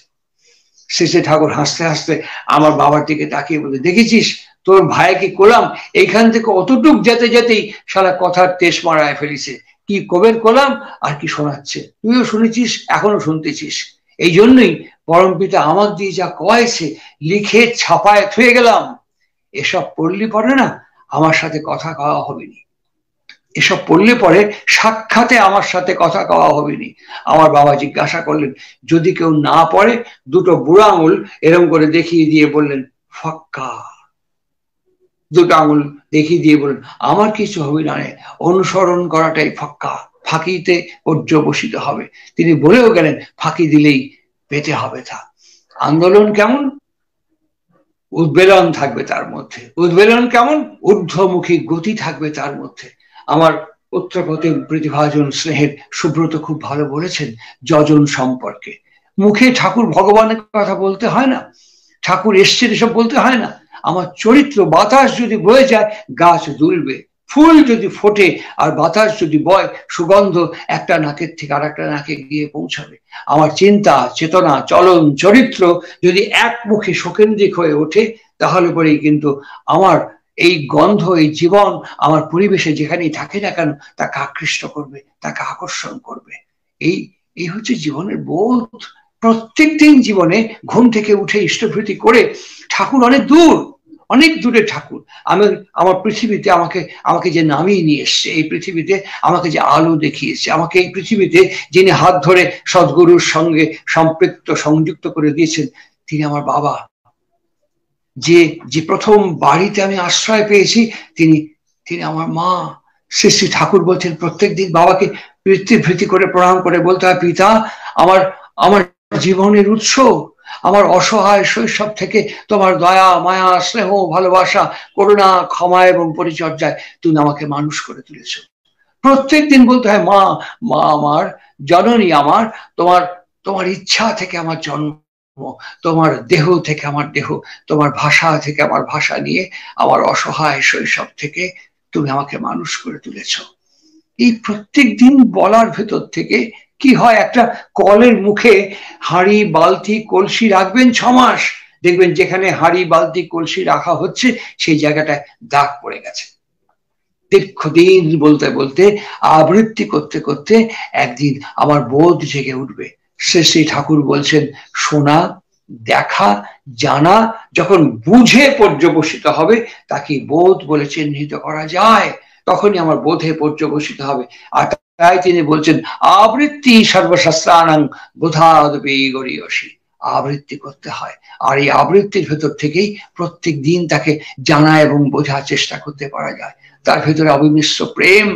শ্রী শ্রী ঠাকুর হাসতে হাসতে আমার বাবার দিকে তাকিয়ে বলে, দেখেছিস তোর ভাইকে কোলাম এইখান থেকে অতটুক যেতে যেতেই সারা কথার তেজ মারায় ফেলিছে। কি কবের কোলাম আর কি শোনাচ্ছে, তুইও শুনেছিস, এখনো শুনতেছিস। এই জন্যই পরমপিতা আমার দিয়ে যা কয়েছে লিখে ছাপায় থুয়ে গেলাম। এসব পড়লি পরে না আমার সাথে কথা কওয়া হবেনি, এসব পড়লে পরে সাক্ষাতে আমার সাথে কথা কওয়া হবেনি। আমার বাবা জিজ্ঞাসা করলেন, যদি কেউ না পড়ে, দুটো বুড়া আঙুল এরম করে দেখিয়ে দিয়ে বললেন, ফাক্কা। দুটো আঙুল দেখিয়ে দিয়ে বললেন, আমার কিছু হবে না, অনুসরণ করাটাই ফাক্কা, ফাঁকিতে পর্যবসিত হবে। তিনি বলেও গেলেন, ফাঁকি দিলেই পেতে হবে তা। আন্দোলন কেমন? উদ্বেলন থাকবে তার মধ্যে। উদ্বেলন কেমন? ঊর্ধ্বমুখী গতি থাকবে তার মধ্যে। আমার উত্তরপ্রতিম প্রতিভাজন স্নেহের সুব্রত খুব ভালো বলেছেন যজন সম্পর্কে। মুখে ঠাকুর ভগবানের কথা বলতে হয় না, ঠাকুর এসছেন এসব বলতে হয় না। আমার চরিত্র, বাতাস যদি বয়ে যায় গাছ দুলবে, ফুল যদি ফোটে আর বাতাস যদি বয়, সুগন্ধ একটা নাকের থেকে আর একটা নাকে গিয়ে পৌঁছাবে। আমার চিন্তা, চেতনা, চলন, চরিত্র যদি একমুখী সকেন্দ্রিক হয়ে ওঠে, তাহলে পরেই কিন্তু আমার এই গন্ধ, এই জীবন আমার পরিবেশে যেখানেই থাকে না কেন তাকে আকৃষ্ট করবে, তাকে আকর্ষণ করবে। এই হচ্ছে জীবনের বোধ। প্রত্যেক দিন জীবনে ঘুম থেকে উঠে ইষ্টভৃতি করে, ঠাকুর অনেক দূরে ঠাকুর, আমি আমার পৃথিবীতে আমাকে যে নামিয়ে নিয়ে এসছে, এই পৃথিবীতে আমাকে যে আলো দেখিয়েছে, আমাকে এই পৃথিবীতে যিনি হাত ধরে সদ্গুরুর সঙ্গে সম্পৃক্ত সংযুক্ত করে দিয়েছেন, তিনি আমার বাবা। যে প্রথম বাড়িতে আমি আশ্রয় পেয়েছি তিনি আমার মা। শ্রী শ্রী ঠাকুর বলছেন প্রত্যেকদিন বাবাকে পিতৃভৃতি করে প্রণাম করে বলতে হয়, পিতা আমার জীবনের উৎস, আমার অসহায় শৈশব থেকে তোমার দয়া, মায়া, স্নেহ, ভালোবাসা, করুণা, ক্ষমা এবং পরিচর্যায় তুমি আমাকে মানুষ করে তুলেছ। প্রত্যেক দিন বলতে হয়, মা আমার, জননী আমার, তোমার ইচ্ছা থেকে আমার জন্ম, তোমার দেহ থেকে আমার দেহ, তোমার ভাষা থেকে আমার ভাষা নিয়ে আমার অসহায় শৈশব থেকে তুমি আমাকে মানুষ করে তুলেছ। এই প্রত্যেক দিন বলার ভেতর থেকে কি হয়, একটা কলের মুখে হাঁড়ি, বালতি, কলসি রাখবেন 6 মাস, দেখবেন যেখানে হাঁড়ি, বালতি, কলসি রাখা হচ্ছে সেই জায়গাটায় দাগ পড়ে গেছে। দীর্ঘদিন বলতে বলতে, আবৃত্তি করতে করতে একদিন আমার বোধ জেগে উঠবে। শ্রী ঠাকুর বলছেন, শোনা, দেখা, জানা যখন বুঝে পর্যবসিত হবে তাকে বোধ বলে চিহ্নিত করা যায়, তখনই আমার বোধে পর্যবসিত হবে। আর তাই তিনি বলছেন, আবৃত্তি সর্বশাস্ত্রাণাং বোধাদপি গরীয়সী। আবৃত্তি করতে হয়, আর এই আবৃত্তির ভেতর থেকেই প্রত্যেক দিন তাকে জানা এবং বোঝার চেষ্টা করতে পারা যায়। তার ভেতরে অবিমিশ্র প্রেম,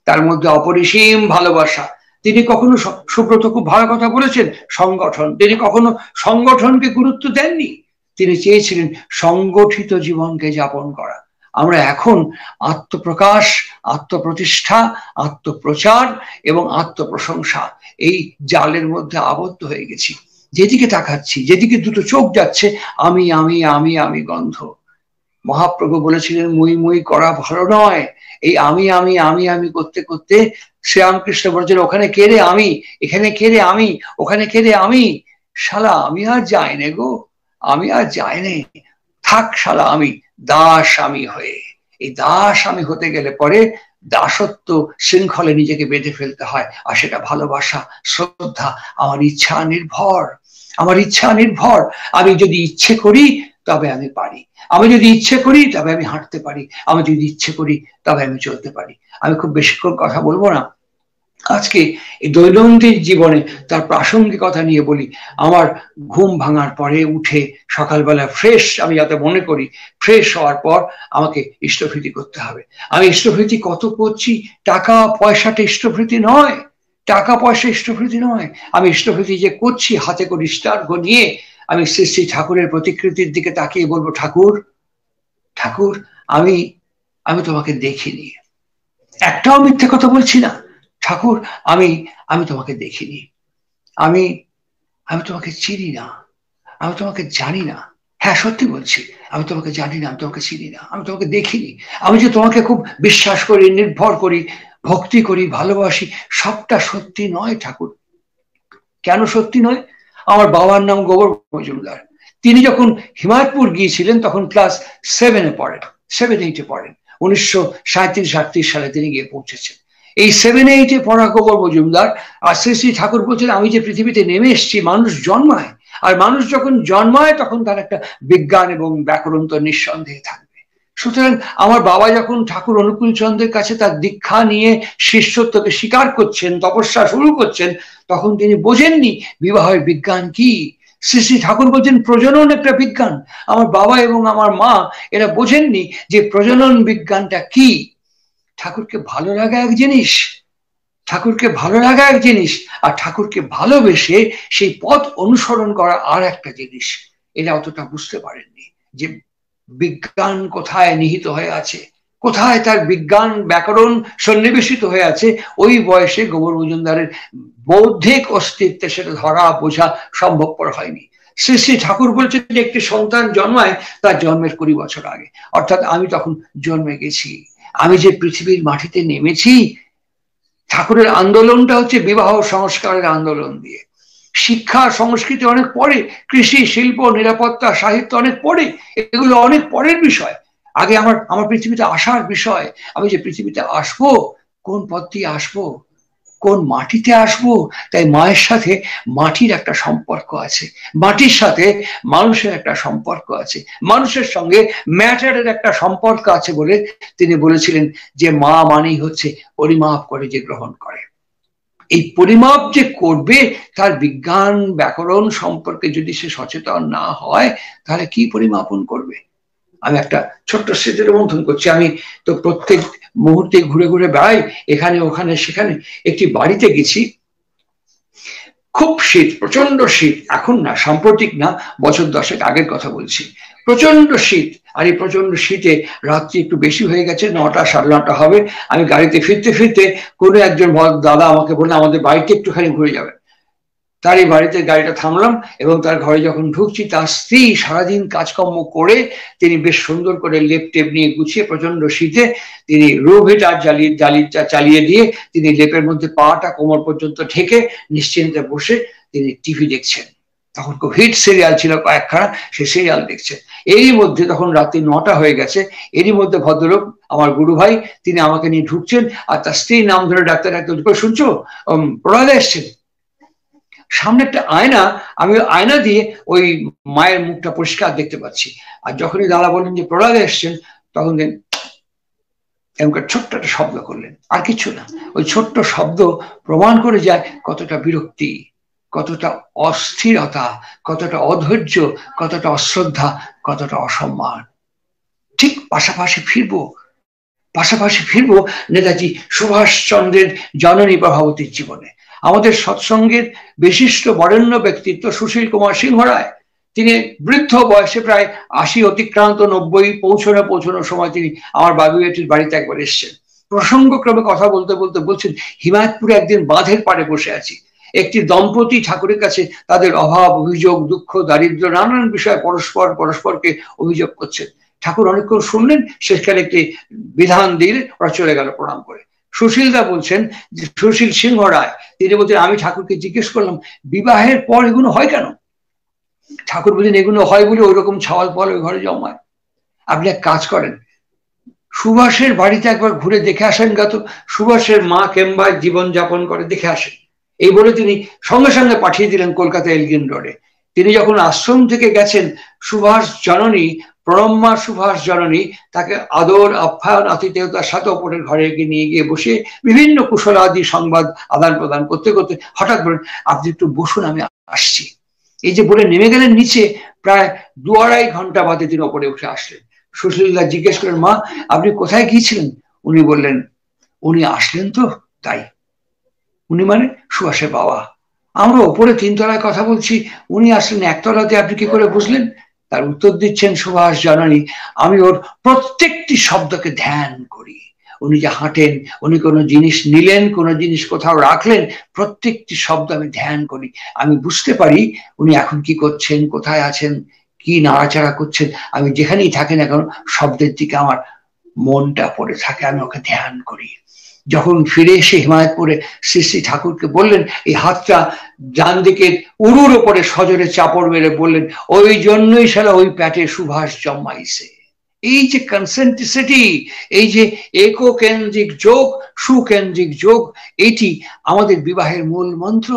তার মধ্যে অপরিসীম ভালোবাসা। তিনি কখনো, সুব্রত খুব ভালো কথা বলেছেন, সংগঠন, তিনি কখনো সংগঠনকে গুরুত্ব দেননি। তিনি চেয়েছিলেন সংগঠিত জীবনকে যাপন করা। আমরা এখন আত্মপ্রকাশ, আত্মপ্রতিষ্ঠা, আত্মপ্রচার এবং আত্মপ্রশংসা, এই জালের মধ্যে আবদ্ধ হয়ে গেছি। যেদিকে তাকাচ্ছি, যেদিকে দুটো চোখ যাচ্ছে, আমি আমি আমি আমি গন্ধ। মহাপ্রভু বলেছিলেন, মুই মুই করা ভালো নয়। এই আমি আমি আমি আমি করতে করতে শ্রীরামকৃষ্ণ বলেছেন, ওখানে কে রে আমি, এখানে কে রে আমি, ওখানে কে রে আমি। শালা আমি আর যাই নে গো, আমি আর যাই নে, থাক শালা আমি দাস আমি হয়ে। এই দাস আমি হতে গেলে পরে দাসত্ব শৃঙ্খলে নিজেকে বেঁধে ফেলতে হয়, আর সেটা ভালোবাসা, শ্রদ্ধা, আমার ইচ্ছা নির্ভর। আমার ইচ্ছা নির্ভর। আমি যদি ইচ্ছে করি তবে আমি পারি, আমি যদি ইচ্ছে করি তবে আমি হাঁটতে পারি, আমি যদি ইচ্ছে করি তবে আমি চলতে পারি। আমি খুব বেশিক্ষণ কথা বলবো না, আজকে এই দৈনন্দিন জীবনে তার প্রাসঙ্গিকতা নিয়ে বলি। আমার ঘুম ভাঙার পরে উঠে সকালবেলা ফ্রেশ, আমি যাতে মনে করি, ফ্রেশ হওয়ার পর আমাকে ইষ্টভৃতি করতে হবে। আমি ইষ্টভৃতি কত করছি, টাকা পয়সাটা ইষ্টভৃতি নয়, টাকা পয়সা ইষ্টভৃতি নয়, আমি ইষ্টভৃতি যে করছি হাতে করে স্টার্ঘ নিয়ে, আমি শ্রী শ্রী ঠাকুরের প্রতিকৃতির দিকে তাকিয়ে বলবো, ঠাকুর ঠাকুর আমি আমি তোমাকে দেখিনি, একটাও মিথ্যে কথা বলছি না, ঠাকুর আমি আমি তোমাকে দেখিনি, আমি আমি তোমাকে চিনি না, আমি তোমাকে জানি না, হ্যাঁ সত্যি বলছি, আমি তোমাকে জানি না, আমি তোমাকে চিনি না, আমি তোমাকে দেখিনি, আমি যে তোমাকে খুব বিশ্বাস করি, নির্ভর করি, ভক্তি করি, ভালোবাসি, সবটা সত্যি নয় ঠাকুর। কেন সত্যি নয়? আমার বাবার নাম গোবর মজুমদার, তিনি যখন হিমায়তপুর গিয়েছিলেন তখন ক্লাস 7-এ পড়েন, 7-8-এ পড়েন, 1937-38 সালে তিনি গিয়ে পৌঁছেছেন। এই 7-8-এ পড়া গোবর মজুমদার আর শ্রী শ্রী ঠাকুর বলছেন, আমি যে পৃথিবীতে নেমে এসেছি, মানুষ জন্মায়, আর মানুষ যখন জন্মায় তখন তার একটা বিজ্ঞান এবং ব্যাকরণ তো নিঃসন্দেহে থাকবে। সুতরাং আমার বাবা যখন ঠাকুর অনুকূল চন্দ্রের কাছে তার দীক্ষা নিয়ে শিষ্যত্বকে স্বীকার করছেন, তপস্যা শুরু করছেন, তখন তিনি বোঝেননি বিবাহের বিজ্ঞান কি। শ্রী শ্রী ঠাকুর বলছেন প্রজনন একটা বিজ্ঞান। আমার বাবা এবং আমার মা এরা বোঝেননি যে প্রজনন বিজ্ঞানটা কি। ঠাকুরকে ভালো লাগা এক জিনিস, ঠাকুরকে ভালো লাগা এক জিনিস, আর ঠাকুরকে ভালোবেসে সেই পথ অনুসরণ করা আর একটা জিনিস। এরা অতটা বুঝতে পারেননি যে বিজ্ঞান কোথায় নিহিত হয়ে আছে, কোথায় তার বিজ্ঞান ব্যাকরণ সন্নিবেশিত হয়ে আছে। ওই বয়সে গোবর মজুমদারের বৌদ্ধিক অস্তিত্বে সেটা ধরা বোঝা সম্ভবপর হয়নি। শ্রী শ্রী ঠাকুর বলছেন যে একটি সন্তান জন্মায় তার জন্মের 20 বছর আগে, অর্থাৎ আমি তখন জন্মে গেছি। আমি যে পৃথিবীর মাটিতে নেমেছি, ঠাকুরের আন্দোলনটা হচ্ছে বিবাহ সংস্কারের আন্দোলন দিয়ে। শিক্ষা সংস্কৃতি অনেক পরে, কৃষি শিল্প নিরাপত্তা সাহিত্য অনেক পরে, এগুলো অনেক পরের বিষয়। আগে আমার পৃথিবীতে আসার বিষয়, আমি যে পৃথিবীতে আসবো, কোন পথ দিয়ে আসবো, কোন মাটিতে আসবো। তাই মায়ের সাথে মাটির একটা সম্পর্ক আছে, মাটির সাথে মানুষের একটা সম্পর্ক আছে, মানুষের সঙ্গে ম্যাটারের একটা সম্পর্ক আছে বলে তিনি বলেছিলেন যে মা মানেই হচ্ছে পরিমাপ করে যে গ্রহণ করে। এই পরিমাপ যে করবে তার বিজ্ঞান ব্যাকরণ সম্পর্কে যদি সে সচেতন না হয়, তাহলে কি পরিমাপন করবে? আমি একটা ছোট্ট স্মৃতি রোমন্থন করছি। আমি তো প্রত্যেক মুহূর্তে ঘুরে ঘুরে বেড়াই, এখানে ওখানে সেখানে। একটি বাড়িতে গেছি, খুব শীত, প্রচন্ড শীত, এখন না, সাম্প্রতিক না, বছর 10 আগের কথা বলছি। প্রচন্ড শীত, আর এই প্রচন্ড শীতে রাত্রি একটু বেশি হয়ে গেছে, 9টা 9:30 হবে। আমি গাড়িতে ফিরতে ফিরতে কোনো একজন দাদা আমাকে বললেন আমাদের বাড়িতে একটুখানি ঘুরে যাবেন। তার এই বাড়িতে গাড়িটা থামলাম এবং তার ঘরে যখন ঢুকছি, তার স্ত্রী সারাদিন কাজকর্ম করে তিনি বেশ সুন্দর করে লেপ টেপ নিয়ে গুছিয়ে, প্রচন্ড শীতে তিনি রুম হিটার চালিয়ে দিয়ে তিনি লেপের মধ্যে পাটা কোমর পর্যন্ত ঢেকে নিশ্চিন্তে বসে তিনি টিভি দেখছেন। তখন খুব হিট সিরিয়াল ছিল কয়েকখানা, সেই সিরিয়াল দেখছে। এরই মধ্যে তখন রাত্রি 9টা হয়ে গেছে, এরই মধ্যে ভদ্রলোক আমার গুরু ভাই তিনি আমাকে নিয়ে ঢুকছেন, আর তার স্ত্রীর নাম ধরে ডাক্তার শুনছো প্রণাদা এসছেন। সামনে একটা আয়না, আমি আয়না দিয়ে ওই মায়ের মুখটা পরিষ্কার দেখতে পাচ্ছি। আর যখনই দাদা বললেন যে প্রণাদা এসছেন, তখন এমন ছোট্ট একটা শব্দ করলেন, আর কিছু না। ওই ছোট্ট শব্দ প্রমাণ করে যায় কতটা বিরক্তি, কতটা অস্থিরতা, কতটা অধৈর্য, কতটা অশ্রদ্ধা, কতটা অসম্মান। ঠিক পাশাপাশি ফিরবো নেতাজি সুভাষচন্দ্রের জননী প্রভাবতীর জীবনে। আমাদের সৎসঙ্গের বিশিষ্ট বরেণ্য ব্যক্তিত্ব সুশীল কুমার সিংহ রায়। তিনি বৃদ্ধ বয়সে প্রায় 80 অতিক্রান্ত, 90 পৌঁছানোর সময় তিনি আমার বাবু বেটির বাড়িতে একবার এসছেন। প্রসঙ্গক্রমে কথা বলতে বলতে বলছেন, হিমায়তপুরে একদিন বাঁধের পাড়ে বসে আছি, একটি দম্পতি ঠাকুরের কাছে তাদের অভাব, অভিযোগ, দুঃখ, দারিদ্র, নানান বিষয়ে পরস্পরকে অভিযোগ করছেন। ঠাকুর অনেকক্ষণ শুনলেন, শেষকালে একটি বিধান দিলে ওরা চলে গেল প্রণাম করে। সুশীলদা বলছেন, যে সুশীল সিংহ রায় তিনি বলছেন, আমি ঠাকুরকে জিজ্ঞেস করলাম বিবাহের পর এগুলো হয় কেন? ঠাকুর বলছেন, এগুলো হয় বলে ওই রকম ছাওয়াল ফল ওই ঘরে জমায়। আপনি এক কাজ করেন, সুভাষের বাড়িতে একবার ঘুরে দেখে আসেন গা তো, সুভাষের মা কেমন জীবন যাপন করে দেখে আসেন। এই বলে তিনি সঙ্গে সঙ্গে পাঠিয়ে দিলেন কলকাতা এলগিন রোডে। তিনি যখন আশ্রম থেকে গেছেন, সুভাষ জননী, প্রণম্মা সুভাষ জননী তাকে আদর আপ্যায়ন আতিথেয়তার সাথে ওপরের ঘরে নিয়ে গিয়ে বসে বিভিন্ন কুশলাদি সংবাদ আদান প্রদান করতে করতে হঠাৎ বলেন, আপনি একটু বসুন, আমি আসছি। এই যে বলে নেমে গেলেন নিচে, প্রায় 2-2.5 ঘন্টা বাদে তিনি ওপরে উঠে আসলেন। সুশীলদা জিজ্ঞেস করেন, মা আপনি কোথায় গিয়েছিলেন? উনি বললেন, উনি আসলেন তো তাই। উনি মানে সুভাষের বাবা। আমরা ওপরে 3 তলায় কথা বলছি, উনি আসলেন 1 তলাতে, আপনি কি করে বুঝলেন? তার উত্তর দিচ্ছেন সুভাষ জানানি, আমি ওর প্রত্যেকটি শব্দকে ধ্যান করি। উনি যে হাঁটেন, উনি কোনো জিনিস নিলেন, কোনো জিনিস কোথাও রাখলেন, প্রত্যেকটি শব্দ আমি ধ্যান করি। আমি বুঝতে পারি উনি এখন কি করছেন, কোথায় আছেন, কি নাড়াচাড়া করছেন। আমি যেখানেই থাকি না কেন শব্দের দিকে আমার মনটা পড়ে থাকে, আমি ওকে ধ্যান করি। যখন ফিরে এসে হিমায়তপুরে শ্রী শ্রী ঠাকুরকে বললেন, এই হাতটা ডান দিকের উরুর ওপরে সজোরে চাপড় মেরে বললেন, ওই জন্যই শালা ওই প্যাটে সুভাষ জন্মাইছে। এই যে কনসেন্ট্রিসিটি, এই যে এককেন্দ্রিক যোগ, সুকেন্দ্রিক যোগ, এটি আমাদের বিবাহের মূল মন্ত্র।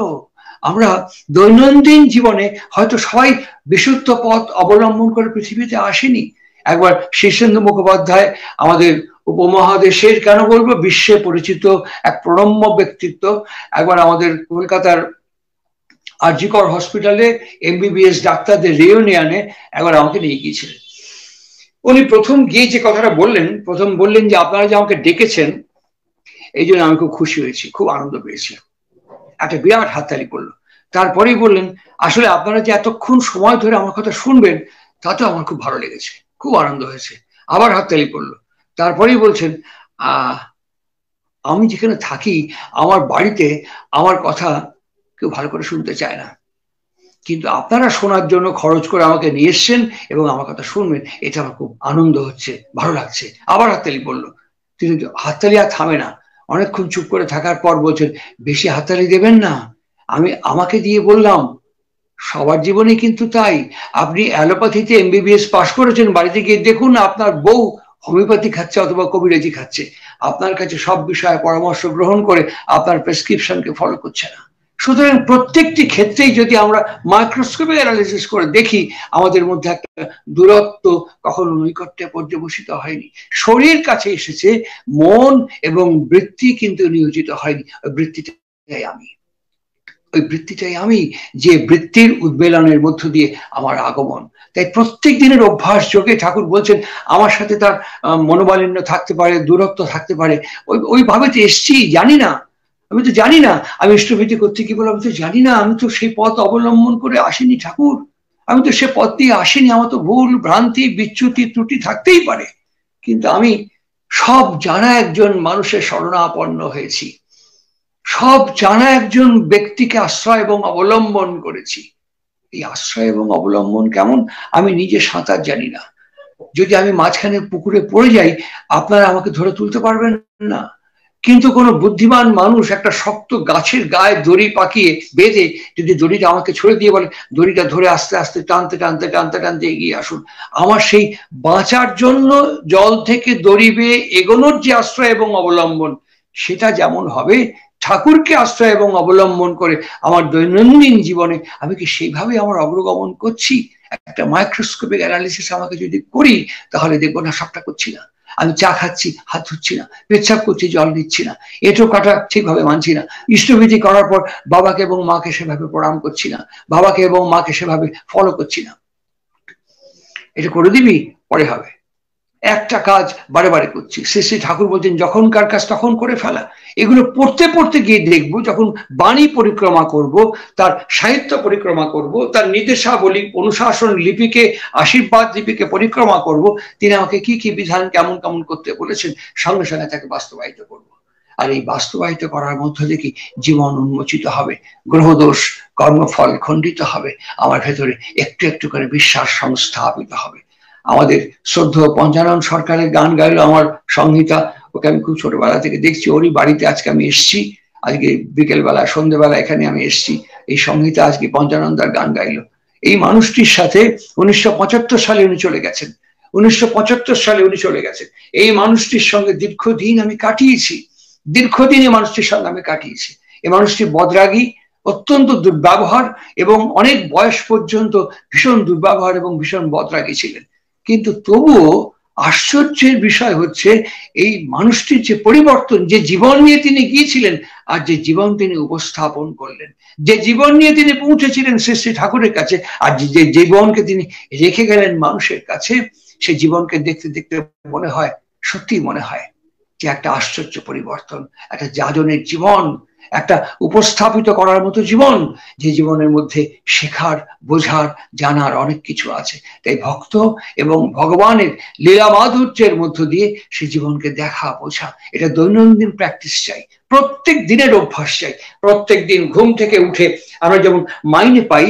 আমরা দৈনন্দিন জীবনে হয়তো সবাই বিশুদ্ধ পথ অবলম্বন করে পৃথিবীতে আসেনি। একবার শীর্ষেন্দু মুখোপাধ্যায়, আমাদের উপমহাদেশের কেন বলবো, বিশ্বে পরিচিত এক প্রণম্য ব্যক্তিত্ব, একবার আমাদের কলকাতার আর.জি. কর হসপিটালে এমবিবিএস ডাক্তারদের রিউনিয়নে একবার আমাকে নিয়ে গিয়েছিলেন। উনি প্রথম গিয়ে যে কথাটা বললেন, প্রথম বললেন যে আপনারা যে আমাকে ডেকেছেন এই জন্য আমি খুব খুশি হয়েছি, খুব আনন্দ পেয়েছি। একটা বিরাট হাততালি পড়লো। তারপরেই বললেন, আসলে আপনারা যে এতক্ষণ সময় ধরে আমার কথা শুনবেন তাতেও আমার খুব ভালো লেগেছে, খুব আনন্দ হয়েছে। আবার হাততালি পড়লো। তারপরেই বলছেন, আমি যেখানে থাকি আমার বাড়িতে আমার কথা কেউ ভালো করে শুনতে চায় না, কিন্তু আপনারা শোনার জন্য খরচ করে আমাকে নিয়ে এসছেন এবং আমার কথা শুনবেন, এটা আমার খুব আনন্দ হচ্ছে, ভালো লাগছে। আবার হাততালি পড়লো। তিনি হাততালি আর থামে না, অনেকক্ষণ চুপ করে থাকার পর বলছেন, বেশি হাততালি দেবেন না। আমি আমাকে দিয়ে বললাম, সবার জীবনে কিন্তু তাই। আপনি অ্যালোপ্যাথিতে এমবিবিএস পাশ করেছেন, বাড়িতে গিয়ে দেখুন আপনার বউ হোমিওপ্যাথি খাচ্ছে অথবা কবিরাজি খাচ্ছে, আপনার কাছে সব বিষয়ে পরামর্শ গ্রহণ করে আপনার প্রেসক্রিপশনকে ফলো করছে না। সুতরাং প্রত্যেকটি ক্ষেত্রেই যদি আমরা মাইক্রোস্কোপিক অ্যানালিসিস করে দেখি, আমাদের মধ্যে একটা দূরত্ব কখনো নৈকট্যে পর্যবসিত হয়নি, শরীর কাছে এসেছে, মন এবং বৃত্তি কিন্তু নিয়োজিত হয়নি। বৃত্তিটাই আমি, ওই বৃত্তিটাই আমি, যে বৃত্তির উদ্বেলনের মধ্য দিয়ে আমার আগমন। তাই প্রত্যেক দিনের অভ্যাস যোগে ঠাকুর বলছেন, আমার সাথে তার মনোমালিন্য থাকতে পারে, দূরত্ব থাকতে পারে, ওইভাবে তো এসছি, জানি না, আমি তো জানি না আমি ইষ্টভীতি করতে কি বলে, আমি তো জানি না, আমি তো সেই পথ অবলম্বন করে আসিনি ঠাকুর, আমি তো সে পথ দিয়ে আসিনি, আমার তো ভুল ভ্রান্তি বিচ্যুতি ত্রুটি থাকতেই পারে, কিন্তু আমি সব জানা একজন মানুষের শরণাপন্ন হয়েছি, সব জানা একজন ব্যক্তিকে আশ্রয় এবং অবলম্বন করেছি। এই আশ্রয় এবং অবলম্বন কেমন? আমি নিজে সাঁতার জানি না, যদি আমি মাঝখানে পুকুরে পড়ে যাই আপনারা আমাকে ধরে তুলতে পারবেন না, কিন্তু কোনো বুদ্ধিমান মানুষ একটা শক্ত গাছের গায়ে দড়ি পাকিয়ে বেঁধে যদি দড়িটা আমাকে ছড়ে দিয়ে বলে দড়িটা ধরে আস্তে আস্তে টানতে টানতে টানতে টানতে এগিয়ে আসুন, আমার সেই বাঁচার জন্য জল থেকে দড়ি বেয়ে এগোনোর যে আশ্রয় এবং অবলম্বন, সেটা যেমন হবে, ঠাকুরকে আশ্রয় এবং অবলম্বন করে আমার দৈনন্দিন জীবনে আমি কি সেইভাবে আমার অগ্রগমন করছি? একটা মাইক্রোস্কোপিক অ্যানালিসিস আমাকে যদি করি, তাহলে দেখবো না সবটা করছি না। আমি চা খাচ্ছি, হাত ধুচ্ছি না, পেচ্ছাপ করছি, জল নিচ্ছি না, এঁটো কাটা ঠিকভাবে মানছি না, ইষ্টবিধি করার পর বাবাকে এবং মাকে সেভাবে প্রণাম করছি না, বাবাকে এবং মাকে সেভাবে ফলো করছি না। এটা করে দিবি, পরে হবে। একটা কাজ বারে বারে করছি। শ্রী শ্রী ঠাকুর বলছেন, যখনকার কাজ তখন করে ফেলা। এগুলো পড়তে পড়তে গিয়ে দেখবো, যখন বাণী পরিক্রমা করব, তার সাহিত্য পরিক্রমা করব, তার নির্দেশাবলী অনুশাসন লিপিকে, আশীর্বাদ লিপিকে পরিক্রমা করব, তিনি আমাকে কি কি বিধান কেমন কেমন করতে বলেছেন, সঙ্গে সঙ্গে তাকে বাস্তবায়িত করব। আর এই বাস্তবায়িত করার মধ্য থেকে জীবন উন্মোচিত হবে, গ্রহদোষ কর্মফল খণ্ডিত হবে, আমার ভেতরে একটু একটু করে বিশ্বাস সংস্থাপিত হবে। আমাদের শ্রদ্ধেয় পঞ্চানন সরকারের গান গাইলো আমার সংহিতা, ওকে আমি খুব ছোটবেলা থেকে দেখছি, ওরই বাড়িতে আজকে আমি এসছি, আজকে বিকেলবেলা সন্ধ্যেবেলা এখানে আমি এসছি, এই সংহিতা আজকে পঞ্চানন্দার গান গাইলো। এই মানুষটির সাথে 1975 সালে উনি চলে গেছেন, 1975 সালে উনি চলে গেছেন। এই মানুষটির সঙ্গে দীর্ঘদিন আমি কাটিয়েছি, দীর্ঘদিন এই মানুষটির সঙ্গে আমি কাটিয়েছি। এই মানুষটি বদরাগী, অত্যন্ত দুর্ব্যবহার এবং অনেক বয়স পর্যন্ত ভীষণ দুর্ব্যবহার এবং ভীষণ বদরাগী ছিলেন, কিন্তু তবুও আশ্চর্যের বিষয় হচ্ছে এই মানুষটির যে পরিবর্তন, যে জীবন নিয়ে তিনি গিয়েছিলেন আর যে জীবন তিনি উপস্থাপন করলেন, যে জীবন নিয়ে তিনি পৌঁছেছিলেন শ্রী শ্রী ঠাকুরের কাছে, আর যে জীবনকে তিনি রেখে গেলেন মানুষের কাছে, সে জীবনকে দেখতে দেখতে মনে হয়, সত্যি মনে হয় যে একটা আশ্চর্য পরিবর্তন, একটা যাজনের জীবন, একটা উপস্থাপিত করার মতো জীবন, যে জীবনের মধ্যে শেখার, বোঝার, জানার অনেক কিছু আছে। তাই ভক্ত এবং ভগবানের লীলা মাধুর্যের মধ্য দিয়ে সে জীবনকে দেখা, বোঝা, এটা দৈনন্দিন প্র্যাকটিস চাই, প্রত্যেক দিনের অভ্যাস চাই। প্রত্যেক দিন ঘুম থেকে উঠে আমরা যেমন মাইনে পাই,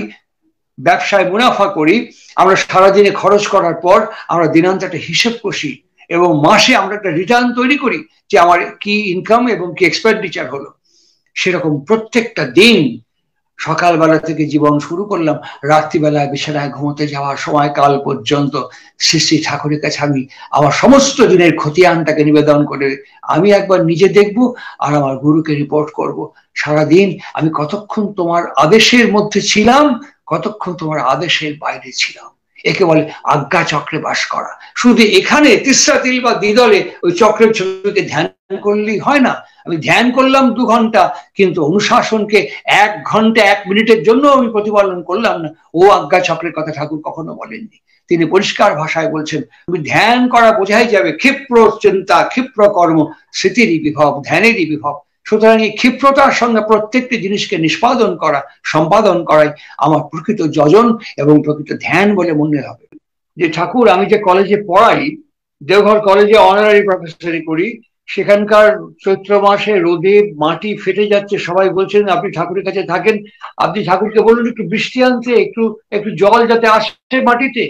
ব্যবসায় মুনাফা করি, আমরা সারাদিনে খরচ করার পর আমরা দিনান্তে একটা হিসেব কষি এবং মাসে আমরা একটা রিটার্ন তৈরি করি যে আমার কি ইনকাম এবং কি এক্সপেন্ডিচার হলো। সেরকম প্রত্যেকটা দিন সকালবেলা থেকে জীবন শুরু করলাম, রাত্রিবেলায় বিছানায় ঘুমোতে যাওয়ার সময়কাল পর্যন্ত শ্রী শ্রী ঠাকুরের কাছে আমি আমার সমস্ত দিনের খতিয়ানটাকে নিবেদন করে আমি একবার নিজে দেখব আর আমার গুরুকে রিপোর্ট করব, সারাদিন আমি কতক্ষণ তোমার আদেশের মধ্যে ছিলাম, কতক্ষণ তোমার আদেশের বাইরে ছিলাম। একে বলে আজ্ঞা চক্রে বাস করা। শুধু এখানে তিসরা তিল বা দ্বিদলে ওই চক্রের ছবিকে ধ্যান করলেই হয় না। আমি ধ্যান করলাম 2 ঘন্টা, কিন্তু অনুশাসনকে 1 ঘন্টা 1 মিনিটের জন্য আমি প্রতিপালন করলাম না, ও আজ্ঞা চক্রের কথা ঠাকুর কখনো বলেননি। তিনি পরিষ্কার ভাষায় বলছেন, তুমি ধ্যান করা বোঝাই যাবে ক্ষিপ্র চিন্তা, ক্ষিপ্র কর্ম, স্মৃতিরই বিভব, ধ্যানেরই বিভব। সুতরাং এই ক্ষিপ্রতার সঙ্গে প্রত্যেকটি জিনিসকে নিষ্পাদন করা, সম্পাদন করাই আমার প্রকৃত যজন এবং প্রকৃত ধ্যান বলে মনে হবে। যে ঠাকুর, আমি যে কলেজে পড়াই, দেওঘর কলেজে অনারারি প্রফেসরি করি, সেখানকার চৈত্র মাসে রোদে মাটি ফেটে যাচ্ছে, সবাই বলছেন আপনি ঠাকুরের কাছে থাকেন, আপনি ঠাকুরকে বলুন একটু বৃষ্টি আনতে, একটু একটু জল যাতে আসে মাটিতে।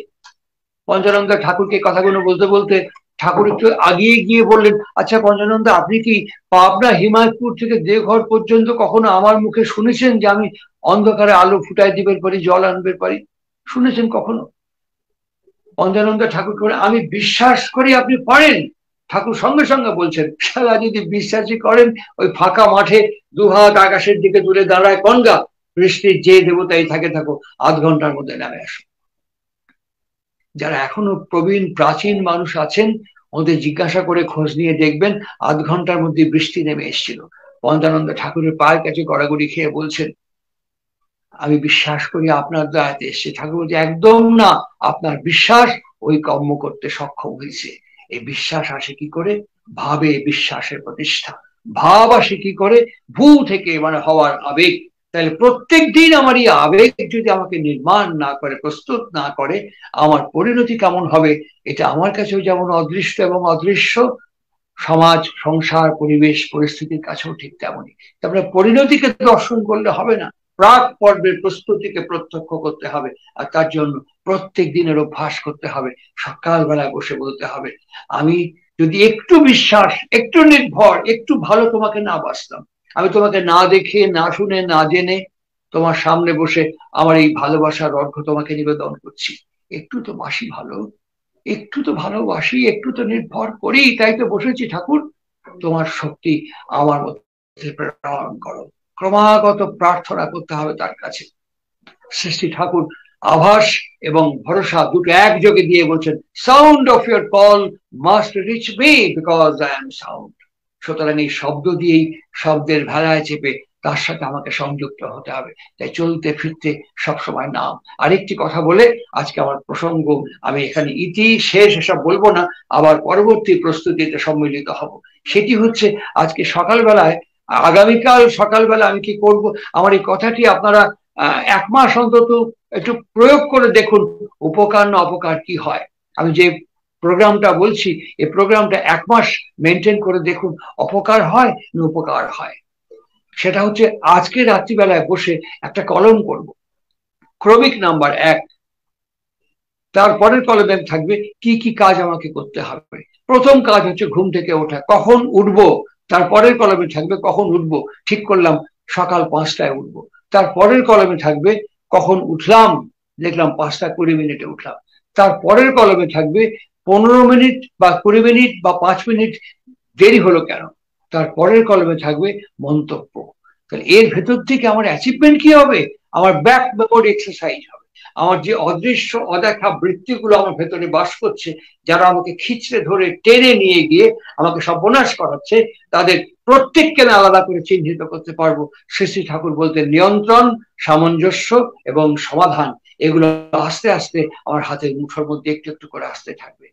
পঞ্চানন্দ ঠাকুরকে কথাগুলো বলতে বলতে ঠাকুর একটু আগিয়ে গিয়ে বললেন, আচ্ছা পঞ্চানন্দ, আপনি কি পাবনা হিমায়তপুর থেকে দেওঘর পর্যন্ত কখনো আমার মুখে শুনেছেন যে আমি অন্ধকারে আলো ফুটাই দিবের পারি, জল আনবে পারি? শুনেছেন কখনো? পঞ্চানন্দ ঠাকুর করে, আমি বিশ্বাস করি আপনি পারেন। ঠাকুর সঙ্গে সঙ্গে বলছেন, সারা যদি বিশ্বাসই করেন, ওই ফাঁকা মাঠে 2 হাত আকাশের দিকে দূরে দাঁড়ায় কনগা, বৃষ্টির যে দেবতাই থাকে থাকো, আধ ঘন্টার মধ্যে নামে আসো। যারা এখনো প্রবীণ প্রাচীন মানুষ আছেন, ওদের জিজ্ঞাসা করে খোঁজ নিয়ে দেখবেন, আধ ঘন্টার মধ্যে বৃষ্টি নেমে এসেছিল। পঞ্চানন্দ ঠাকুরের পায়ের কাছে গড়াগড়ি খেয়ে বলছেন, আমি বিশ্বাস করি আপনার দয়াতে এসছে। ঠাকুর বলছে, একদম না, আপনার বিশ্বাস ওই কর্ম করতে সক্ষম হয়েছে। এই বিশ্বাস আসে কি করে? ভাবে বিশ্বাসের প্রতিষ্ঠা। ভাব আসে কি করে? ভূ থেকে, মানে হওয়ার আবেগ। তাহলে প্রত্যেক দিন আমার এই আবেগ যদি আমাকে নির্মাণ না করে, প্রস্তুত না করে, আমার পরিণতি কেমন হবে এটা আমার কাছেও যেমন অদৃষ্ট এবং অদৃশ্য, সমাজ, সংসার, পরিবেশ, পরিস্থিতির কাছেও ঠিক তেমনই। তারপরে পরিণতিকে দর্শন করলে হবে না, প্রাক পর্বের প্রস্তুতিকে প্রত্যক্ষ করতে হবে। আর তার জন্য প্রত্যেক দিনের অভ্যাস করতে হবে। সকালবেলা বসে বলতে হবে, আমি যদি একটু বিশ্বাস, একটু নির্ভর, একটু ভালো তোমাকে না বাসতাম, আমি তোমাকে না দেখে, না শুনে, না জেনে তোমার সামনে বসে আমার এই ভালোবাসার অর্ঘ্য তোমাকে নিবেদন করছি, একটু তো বাসি ভালো, একটু তো ভালোবাসি, একটু তো নির্ভর করি, তাই তো বসেছি ঠাকুর, তোমার শক্তি আমার মধ্যে প্রেরণ করো। ক্রমাগত প্রার্থনা করতে হবে তার কাছে। সৃষ্টি ঠাকুর আভাস এবং ভরসা দুটো একযোগে দিয়ে বলছেন, sound of your call must rich me because I am sound. সুতরাং এই শব্দ দিয়েই, শব্দের ভেলায় চেপে তার সাথে আমাকে সংযুক্ত হতে হবে। তাই চলতে ফিরতে সবসময় নাম। আরেকটি কথা বলে আজকে আমার প্রসঙ্গ আমি এখানে ইতি শেষ, এসব বলবো না, আবার পরবর্তী প্রস্তুতিতে সম্মিলিত হব। সেটি হচ্ছে, আজকে সকালবেলায়, আগামীকাল সকালবেলা আমি কি করব, আমার এই কথাটি আপনারা 1 মাস অন্তত একটু প্রয়োগ করে দেখুন, উপকার না অপকার কি হয়। আমি যে প্রোগ্রামটা বলছি, এই প্রোগ্রামটা 1 মাস মেনটেন করে দেখুন, অপকার হয় না উপকার হয়। সেটা হচ্ছে, আজকে রাত্রিবেলায় বসে একটা কলম করব, ক্রমিক নাম্বার 1, তারপরের কলমে থাকবে কি কি কাজ আমাকে করতে হবে। প্রথম কাজ হচ্ছে ঘুম থেকে ওঠা, কখন উঠবো, তারপরের কলমে থাকবে কখন উঠবো, ঠিক করলাম সকাল 5টায় উঠবো। তারপরের কলমে থাকবে কখন উঠলাম, দেখলাম 5:20 উঠলাম। তারপরের কলমে থাকবে 15 মিনিট বা 20 মিনিট বা 5 মিনিট দেরি হলো কেন। তারপরের কলমে থাকবে মন্তব্য। তাহলে এর ভেতর থেকে আমার অ্যাচিভমেন্ট কি হবে? আমার ব্যাক মেমোরি এক্সারসাইজ হবে। আমার যে অদৃশ্য অদেখা বৃত্তিগুলো আমার ভেতরে বাস করছে, যারা আমাকে খিচড়ে ধরে টেনে নিয়ে গিয়ে আমাকে সর্বনাশ করাচ্ছে, তাদের প্রত্যেককে আমি আলাদা করে চিহ্নিত করতে পারবো। শ্রী শ্রী ঠাকুর বলতেন, নিয়ন্ত্রণ, সামঞ্জস্য এবং সমাধান, এগুলো আস্তে আস্তে আমার হাতের মুঠোর মধ্যে একটু একটু করে আসতে থাকবে।